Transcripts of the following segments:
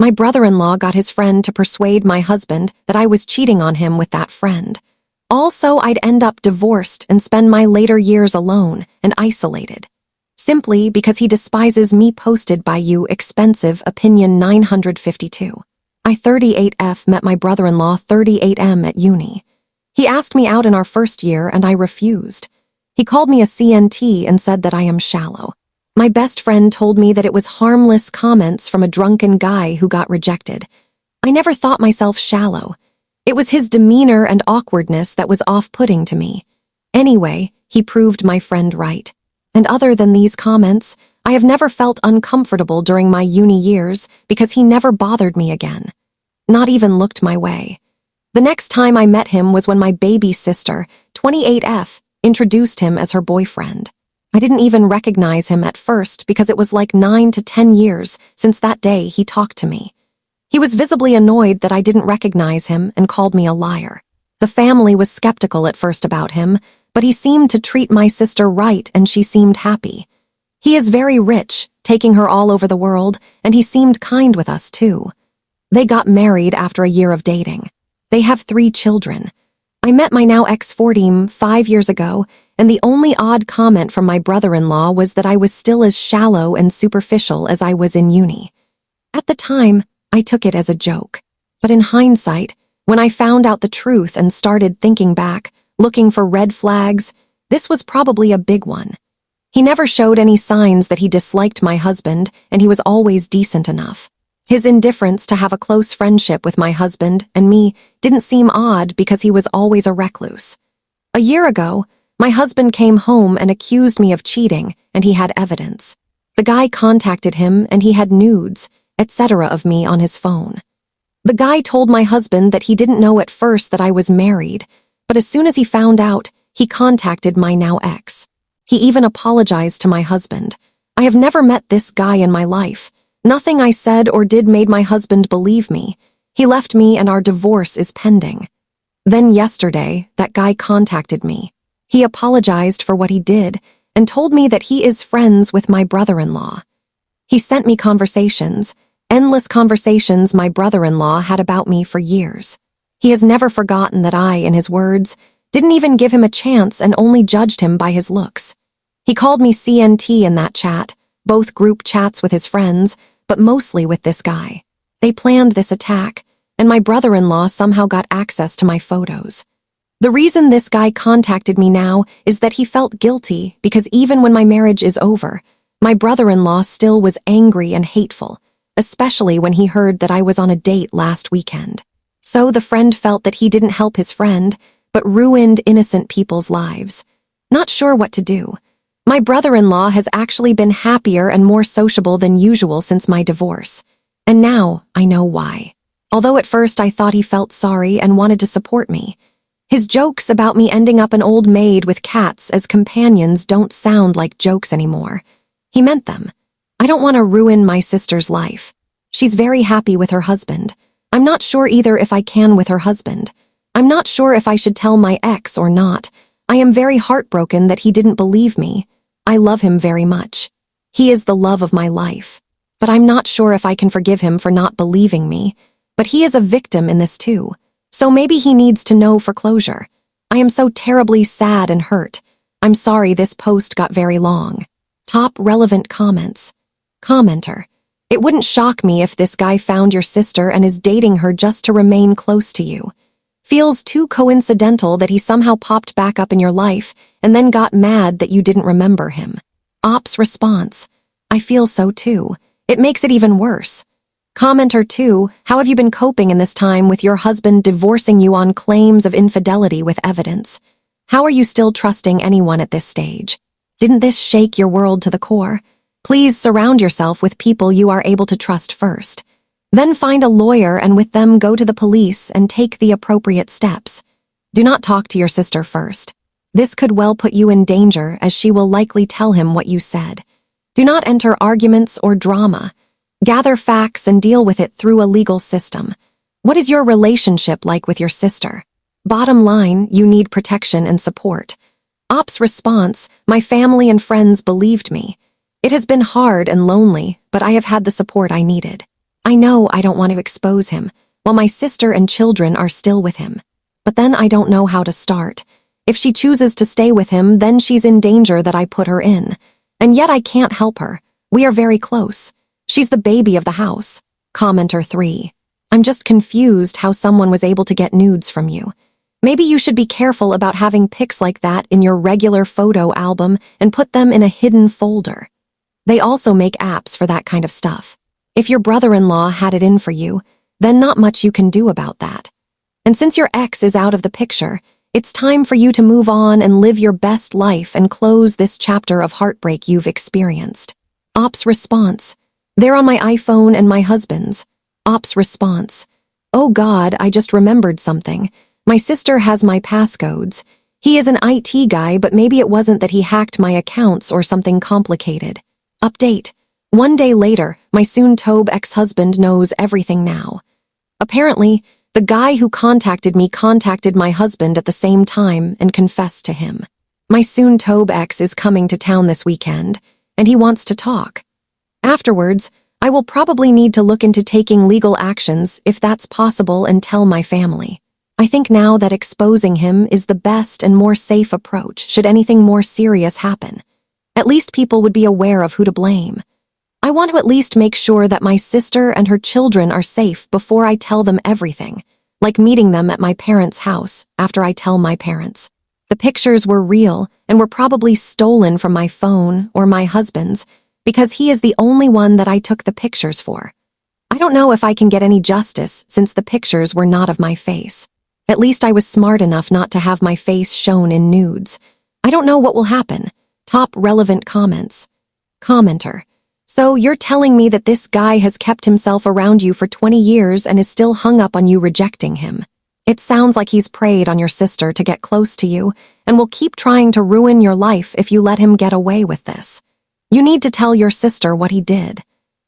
My brother-in-law got his friend to persuade my husband that I was cheating on him with that friend. Also, I'd end up divorced and spend my later years alone and isolated. Simply because he despises me. Posted by you, expensive opinion 952. I 38F met my brother-in-law 38M at uni. He asked me out in our first year and I refused. He called me a CNT and said that I am shallow. My best friend told me that it was harmless comments from a drunken guy who got rejected. I never thought myself shallow. It was his demeanor and awkwardness that was off-putting to me. Anyway, he proved my friend right. And other than these comments, I have never felt uncomfortable during my uni years because he never bothered me again. Not even looked my way. The next time I met him was when my baby sister, 28F, introduced him as her boyfriend. I didn't even recognize him at first because it was like 9 to 10 years since that day he talked to me. He was visibly annoyed that I didn't recognize him and called me a liar. The family was skeptical at first about him, but he seemed to treat my sister right and she seemed happy. He is very rich, taking her all over the world, and he seemed kind with us too. They got married after a year of dating. They have 3 children. I met my now ex-40 5 years ago, and the only odd comment from my brother-in-law was that I was still as shallow and superficial as I was in uni. At the time, I took it as a joke. But in hindsight, when I found out the truth and started thinking back, looking for red flags, this was probably a big one. He never showed any signs that he disliked my husband, and he was always decent enough. His indifference to have a close friendship with my husband and me didn't seem odd because he was always a recluse. A year ago, my husband came home and accused me of cheating, and he had evidence. The guy contacted him and he had nudes, etc. of me on his phone. The guy told my husband that he didn't know at first that I was married, but as soon as he found out, he contacted my now ex. He even apologized to my husband. I have never met this guy in my life. Nothing I said or did made my husband believe me. He left me and our divorce is pending. Then yesterday, that guy contacted me. He apologized for what he did and told me that he is friends with my brother-in-law. He sent me conversations, endless conversations my brother-in-law had about me for years. He has never forgotten that I, in his words, didn't even give him a chance and only judged him by his looks. He called me CNT in that chat, both group chats with his friends, but mostly with this guy. They planned this attack, and my brother-in-law somehow got access to my photos. The reason this guy contacted me now is that he felt guilty because even when my marriage is over, my brother-in-law still was angry and hateful, especially when he heard that I was on a date last weekend. So the friend felt that he didn't help his friend, but ruined innocent people's lives. Not sure what to do. My brother-in-law has actually been happier and more sociable than usual since my divorce. And now I know why. Although at first I thought he felt sorry and wanted to support me. His jokes about me ending up an old maid with cats as companions don't sound like jokes anymore. He meant them. I don't want to ruin my sister's life. She's very happy with her husband. I'm not sure either if I can with her husband. I'm not sure if I should tell my ex or not. I am very heartbroken that he didn't believe me. I love him very much. He is the love of my life. But I'm not sure if I can forgive him for not believing me. But he is a victim in this too. So maybe he needs to know for closure. I am so terribly sad and hurt. I'm sorry this post got very long. Top relevant comments. Commenter. It wouldn't shock me if this guy found your sister and is dating her just to remain close to you. Feels too coincidental that he somehow popped back up in your life and then got mad that you didn't remember him. Ops response. I feel so too. It makes it even worse. Commenter 2, how have you been coping in this time with your husband divorcing you on claims of infidelity with evidence? How are you still trusting anyone at this stage? Didn't this shake your world to the core? Please surround yourself with people you are able to trust first. Then find a lawyer and with them go to the police and take the appropriate steps. Do not talk to your sister first. This could well put you in danger as she will likely tell him what you said. Do not enter arguments or drama. Gather facts and deal with it through a legal system. What is your relationship like with your sister? Bottom line, you need protection and support. Ops response, my family and friends believed me. It has been hard and lonely, but I have had the support I needed. I know I don't want to expose him, while my sister and children are still with him. But then I don't know how to start. If she chooses to stay with him, then she's in danger that I put her in. And yet I can't help her. We are very close. She's the baby of the house. Commenter 3. I'm just confused how someone was able to get nudes from you. Maybe you should be careful about having pics like that in your regular photo album and put them in a hidden folder. They also make apps for that kind of stuff. If your brother-in-law had it in for you, then not much you can do about that. And since your ex is out of the picture, it's time for you to move on and live your best life and close this chapter of heartbreak you've experienced. Ops response. They're on my iPhone and my husband's. Ops response. Oh God, I just remembered something. My sister has my passcodes. He is an IT guy, but maybe it wasn't that he hacked my accounts or something complicated. Update. 1 day later, my soon-to be ex-husband knows everything now. Apparently, the guy who contacted me contacted my husband at the same time and confessed to him. My soon-to be ex is coming to town this weekend, and he wants to talk. Afterwards, I will probably need to look into taking legal actions if that's possible and tell my family. I think now that exposing him is the best and more safe approach should anything more serious happen. At least people would be aware of who to blame. I want to at least make sure that my sister and her children are safe before I tell them everything, like meeting them at my parents' house after I tell my parents. The pictures were real and were probably stolen from my phone or my husband's because he is the only one that I took the pictures for. I don't know if I can get any justice since the pictures were not of my face. At least I was smart enough not to have my face shown in nudes. I don't know what will happen. Top relevant comments. Commenter. So you're telling me that this guy has kept himself around you for 20 years and is still hung up on you rejecting him. It sounds like he's preyed on your sister to get close to you and will keep trying to ruin your life if you let him get away with this. You need to tell your sister what he did.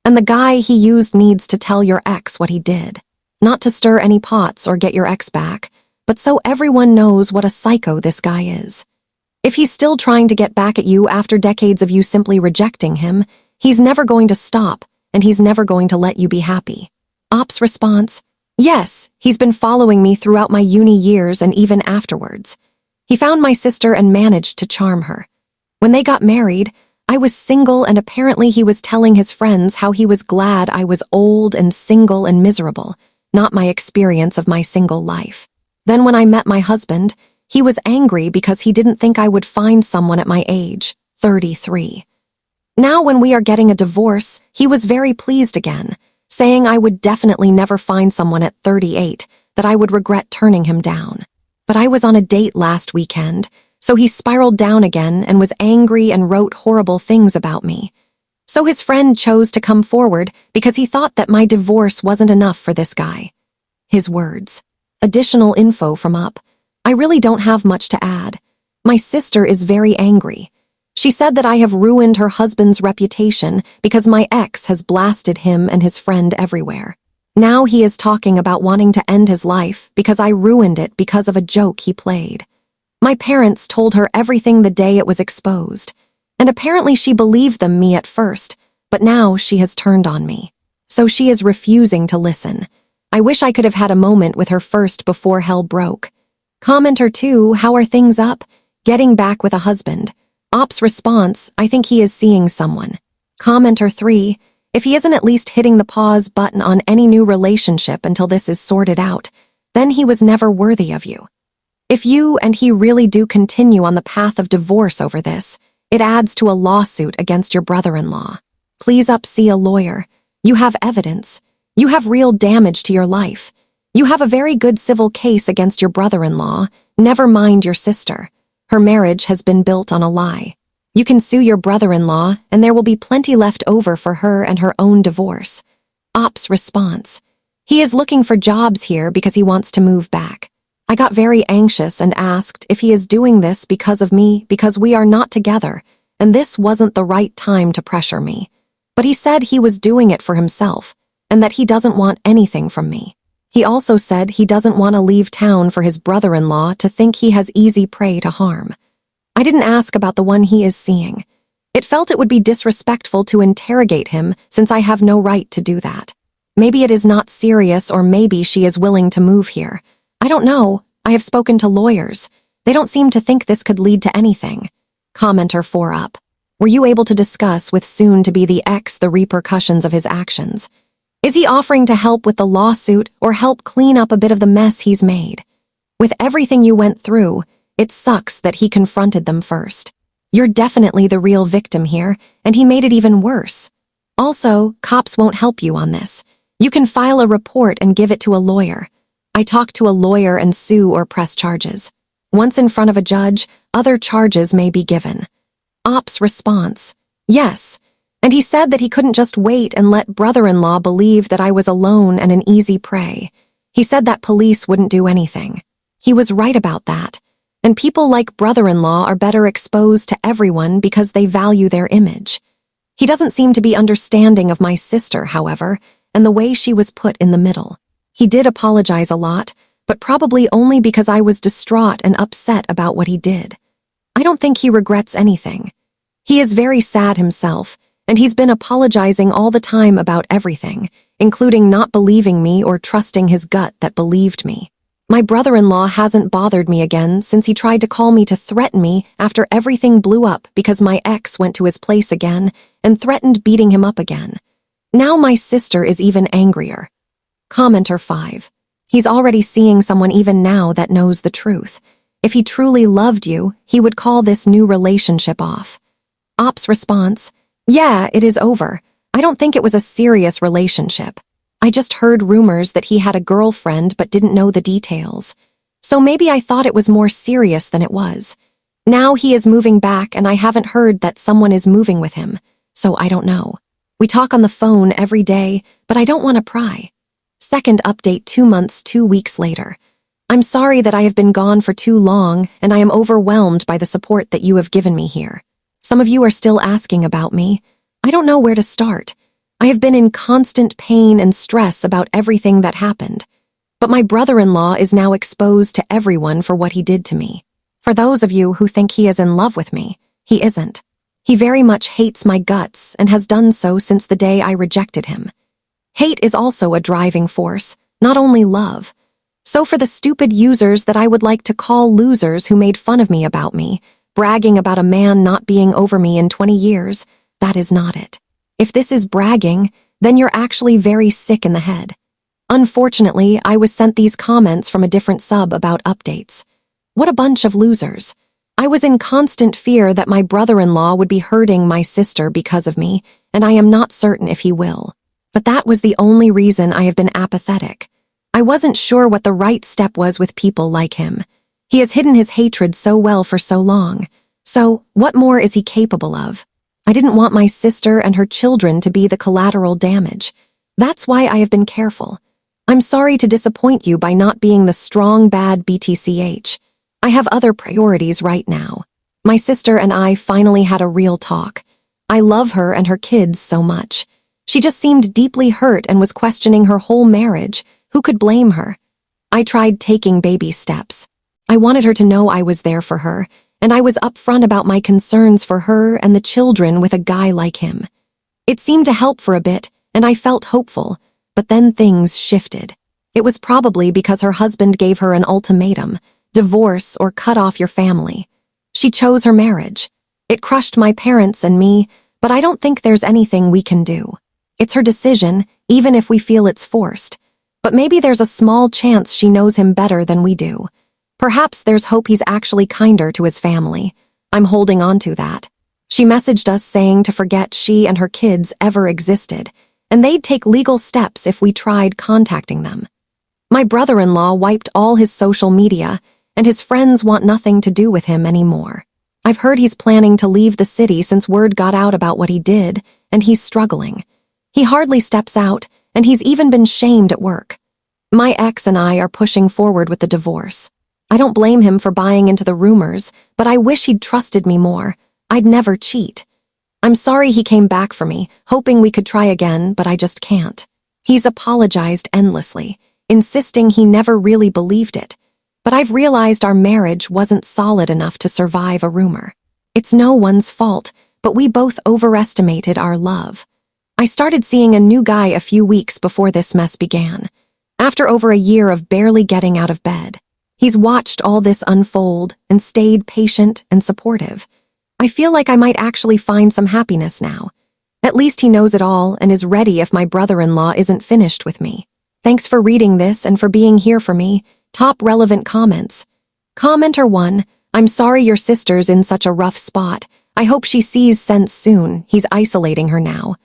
And the guy he used needs to tell your ex what he did. Not to stir any pots or get your ex back, but so everyone knows what a psycho this guy is. If he's still trying to get back at you after decades of you simply rejecting him, he's never going to stop, and he's never going to let you be happy. Ops response. Yes, he's been following me throughout my uni years and even afterwards. He found my sister and managed to charm her. When they got married, I was single and apparently he was telling his friends how he was glad I was old and single and miserable, not my experience of my single life. Then when I met my husband, he was angry because he didn't think I would find someone at my age, 33. Now when we are getting a divorce, he was very pleased again, saying I would definitely never find someone at 38, that I would regret turning him down. But I was on a date last weekend, so he spiraled down again and was angry and wrote horrible things about me. So his friend chose to come forward because he thought that my divorce wasn't enough for this guy. His words. Additional info from Up. I really don't have much to add. My sister is very angry. She said that I have ruined her husband's reputation because my ex has blasted him and his friend everywhere. Now he is talking about wanting to end his life because I ruined it because of a joke he played. My parents told her everything the day it was exposed, and apparently she believed me at first, but now she has turned on me. So she is refusing to listen. I wish I could have had a moment with her first before hell broke. Commenter 2, how are things up? Getting back with a husband. Ops response, I think he is seeing someone. Commenter 3, if he isn't at least hitting the pause button on any new relationship until this is sorted out, then he was never worthy of you. If you and he really do continue on the path of divorce over this, it adds to a lawsuit against your brother-in-law. Please see a lawyer. You have evidence. You have real damage to your life. You have a very good civil case against your brother-in-law, never mind your sister. Her marriage has been built on a lie. You can sue your brother-in-law, and there will be plenty left over for her and her own divorce. Ops response. He is looking for jobs here because he wants to move back. I got very anxious and asked if he is doing this because of me because we are not together, and this wasn't the right time to pressure me. But he said he was doing it for himself, and that he doesn't want anything from me. He also said he doesn't want to leave town for his brother-in-law to think he has easy prey to harm. I didn't ask about the one he is seeing. It felt it would be disrespectful to interrogate him since I have no right to do that. Maybe it is not serious, or maybe she is willing to move here. I don't know. I have spoken to lawyers. They don't seem to think this could lead to anything. Commenter 4 up. Were you able to discuss with soon-to-be the ex the repercussions of his actions? Is he offering to help with the lawsuit or help clean up a bit of the mess he's made? With everything you went through, it sucks that he confronted them first. You're definitely the real victim here, and he made it even worse. Also, cops won't help you on this. You can file a report and give it to a lawyer. I talked to a lawyer and sue or press charges. Once in front of a judge, other charges may be given. Ops response: yes. And he said that he couldn't just wait and let brother-in-law believe that I was alone and an easy prey. He said that police wouldn't do anything. He was right about that. And people like brother-in-law are better exposed to everyone because they value their image. He doesn't seem to be understanding of my sister, however, and the way she was put in the middle. He did apologize a lot, but probably only because I was distraught and upset about what he did. I don't think he regrets anything. He is very sad himself, and he's been apologizing all the time about everything, including not believing me or trusting his gut that believed me. My brother-in-law hasn't bothered me again since he tried to call me to threaten me after everything blew up because my ex went to his place again and threatened beating him up again. Now my sister is even angrier. Commenter 5. He's already seeing someone even now that knows the truth. If he truly loved you, he would call this new relationship off. Ops response: yeah, it is over. I don't think it was a serious relationship. I just heard rumors that he had a girlfriend but didn't know the details. So maybe I thought it was more serious than it was. Now he is moving back and I haven't heard that someone is moving with him, so I don't know. We talk on the phone every day, but I don't want to pry. Second update 2 months, 2 weeks later. I'm sorry that I have been gone for too long, and I am overwhelmed by the support that you have given me here. Some of you are still asking about me. I don't know where to start. I have been in constant pain and stress about everything that happened. But my brother-in-law is now exposed to everyone for what he did to me. For those of you who think he is in love with me, he isn't. He very much hates my guts and has done so since the day I rejected him. Hate is also a driving force, not only love. So for the stupid users that I would like to call losers who made fun of me about me, bragging about a man not being over me in 20 years, that is not it. If this is bragging, then you're actually very sick in the head. Unfortunately, I was sent these comments from a different sub about updates. What a bunch of losers. I was in constant fear that my brother-in-law would be hurting my sister because of me, and I am not certain if he will. But that was the only reason I have been apathetic. I wasn't sure what the right step was with people like him. He has hidden his hatred so well for so long. So, what more is he capable of? I didn't want my sister and her children to be the collateral damage. That's why I have been careful. I'm sorry to disappoint you by not being the strong, bad BTCH. I have other priorities right now. My sister and I finally had a real talk. I love her and her kids so much. She just seemed deeply hurt and was questioning her whole marriage. Who could blame her? I tried taking baby steps. I wanted her to know I was there for her, and I was upfront about my concerns for her and the children with a guy like him. It seemed to help for a bit, and I felt hopeful, but then things shifted. It was probably because her husband gave her an ultimatum: divorce or cut off your family. She chose her marriage. It crushed my parents and me, but I don't think there's anything we can do. It's her decision, even if we feel it's forced. But maybe there's a small chance she knows him better than we do. Perhaps there's hope he's actually kinder to his family. I'm holding on to that. She messaged us saying to forget she and her kids ever existed, and they'd take legal steps if we tried contacting them. My brother-in-law wiped all his social media, and his friends want nothing to do with him anymore. I've heard he's planning to leave the city since word got out about what he did, and he's struggling. He hardly steps out, and he's even been shamed at work. My ex and I are pushing forward with the divorce. I don't blame him for buying into the rumors, but I wish he'd trusted me more. I'd never cheat. I'm sorry he came back for me, hoping we could try again, but I just can't. He's apologized endlessly, insisting he never really believed it. But I've realized our marriage wasn't solid enough to survive a rumor. It's no one's fault, but we both overestimated our love. I started seeing a new guy a few weeks before this mess began. After over a year of barely getting out of bed, he's watched all this unfold and stayed patient and supportive. I feel like I might actually find some happiness now. At least he knows it all and is ready if my brother-in-law isn't finished with me. Thanks for reading this and for being here for me. Top relevant comments. Commenter 1, I'm sorry your sister's in such a rough spot. I hope she sees sense soon. He's isolating her now.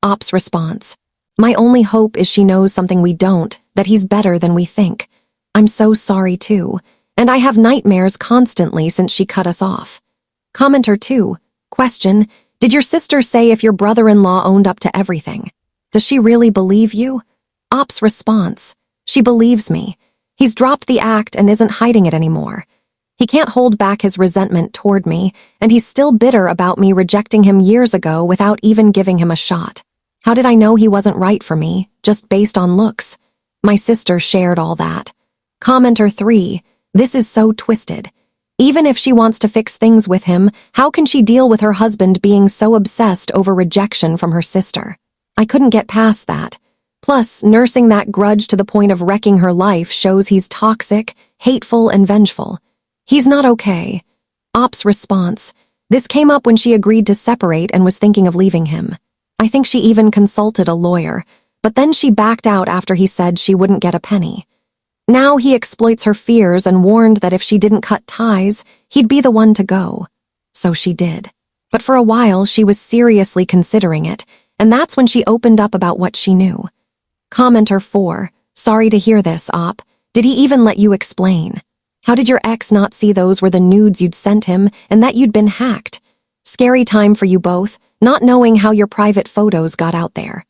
Op's response. My only hope is she knows something we don't, that he's better than we think. I'm so sorry too, and I have nightmares constantly since she cut us off. Commenter 2, question, did your sister say if your brother-in-law owned up to everything? Does she really believe you? Op's response, she believes me. He's dropped the act and isn't hiding it anymore. He can't hold back his resentment toward me, and he's still bitter about me rejecting him years ago without even giving him a shot. How did I know he wasn't right for me, just based on looks? My sister shared all that. Commenter 3, this is so twisted. Even if she wants to fix things with him, how can she deal with her husband being so obsessed over rejection from her sister? I couldn't get past that. Plus, nursing that grudge to the point of wrecking her life shows he's toxic, hateful, and vengeful. He's not okay. Op's response, this came up when she agreed to separate and was thinking of leaving him. I think she even consulted a lawyer, but then she backed out after he said she wouldn't get a penny. Now he exploits her fears and warned that if she didn't cut ties, he'd be the one to go. So she did. But for a while, she was seriously considering it, and that's when she opened up about what she knew. Commenter 4, sorry to hear this, Op. Did he even let you explain? How did your ex not see those were the nudes you'd sent him and that you'd been hacked? Scary time for you both, not knowing how your private photos got out there.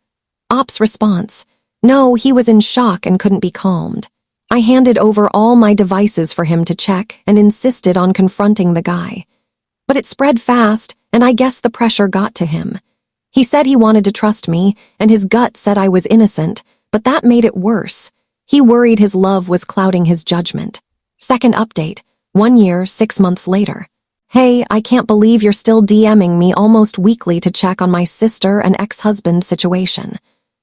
Op's response, no, he was in shock and couldn't be calmed. I handed over all my devices for him to check and insisted on confronting the guy. But it spread fast, and I guess the pressure got to him. He said he wanted to trust me, and his gut said I was innocent, but that made it worse. He worried his love was clouding his judgment. Second update, 1 year, 6 months later. Hey, I can't believe you're still DMing me almost weekly to check on my sister and ex-husband situation.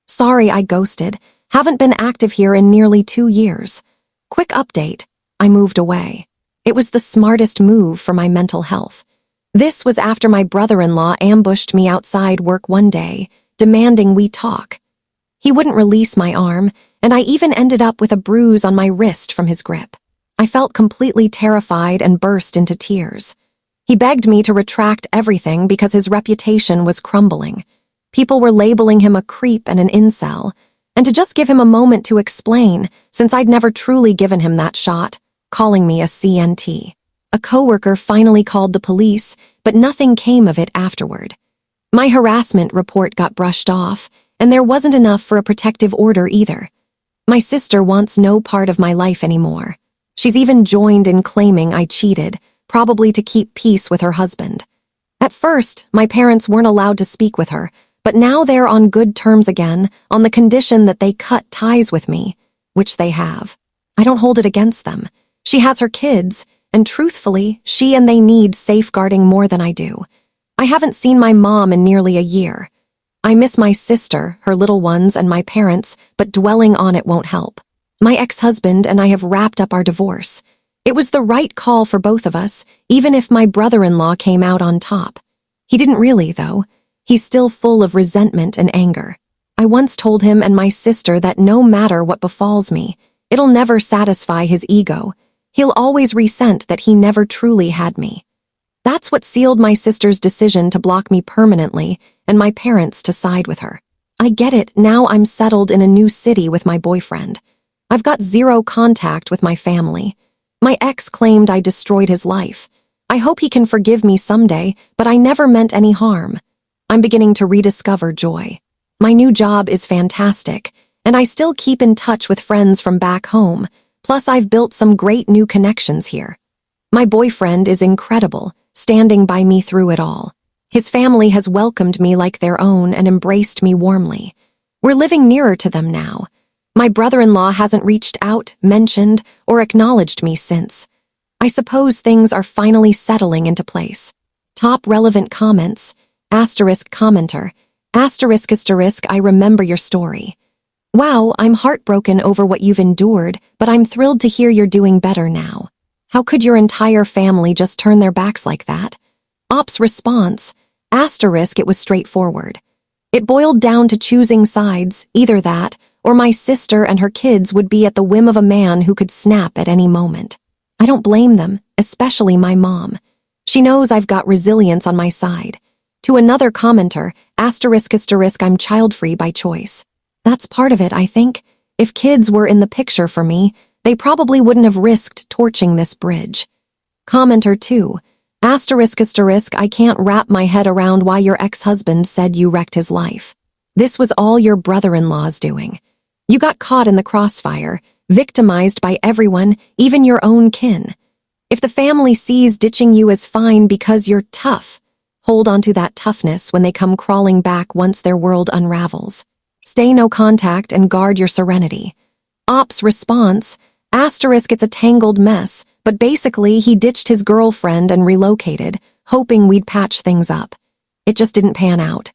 Sorry I ghosted. Haven't been active here in nearly 2 years. Quick update, I moved away. It was the smartest move for my mental health. This was after my brother-in-law ambushed me outside work one day, demanding we talk. He wouldn't release my arm, and I even ended up with a bruise on my wrist from his grip. I felt completely terrified and burst into tears. He begged me to retract everything because his reputation was crumbling. People were labeling him a creep and an incel, and to just give him a moment to explain, since I'd never truly given him that shot, calling me a CNT. A coworker finally called the police, but nothing came of it afterward. My harassment report got brushed off, and there wasn't enough for a protective order either. My sister wants no part of my life anymore. She's even joined in claiming I cheated, probably to keep peace with her husband. At first, my parents weren't allowed to speak with her, but now they're on good terms again, on the condition that they cut ties with me, which they have. I don't hold it against them. She has her kids, and truthfully, she and they need safeguarding more than I do. I haven't seen my mom in nearly a year. I miss my sister, her little ones, and my parents, but dwelling on it won't help. My ex-husband and I have wrapped up our divorce. It was the right call for both of us, even if my brother-in-law came out on top. He didn't really, though. He's still full of resentment and anger. I once told him and my sister that no matter what befalls me, it'll never satisfy his ego. He'll always resent that he never truly had me. That's what sealed my sister's decision to block me permanently and my parents to side with her. I get it, now I'm settled in a new city with my boyfriend. I've got zero contact with my family. My ex claimed I destroyed his life. I hope he can forgive me someday, but I never meant any harm. I'm beginning to rediscover joy. My new job is fantastic, and I still keep in touch with friends from back home, plus I've built some great new connections here. My boyfriend is incredible, standing by me through it all. His family has welcomed me like their own and embraced me warmly. We're living nearer to them now. My brother-in-law hasn't reached out, mentioned, or acknowledged me since. I suppose things are finally settling into place. Top relevant comments, *commenter, Asterisk asterisk, I remember your story. Wow, I'm heartbroken over what you've endured, but I'm thrilled to hear you're doing better now. How could your entire family just turn their backs like that? Op's response, asterisk, it was straightforward. It boiled down to choosing sides, either that, or my sister and her kids would be at the whim of a man who could snap at any moment. I don't blame them, especially my mom. She knows I've got resilience on my side. To another commenter, asterisk asterisk, I'm child-free by choice. That's part of it, I think. If kids were in the picture for me, they probably wouldn't have risked torching this bridge. Commenter 2, asterisk asterisk, I can't wrap my head around why your ex-husband said you wrecked his life. This was all your brother-in-law's doing. You got caught in the crossfire, victimized by everyone, even your own kin. If the family sees ditching you as fine because you're tough, hold on to that toughness when they come crawling back once their world unravels. Stay no contact and guard your serenity. Op's response, asterisk, it's a tangled mess, but basically he ditched his girlfriend and relocated, hoping we'd patch things up. It just didn't pan out.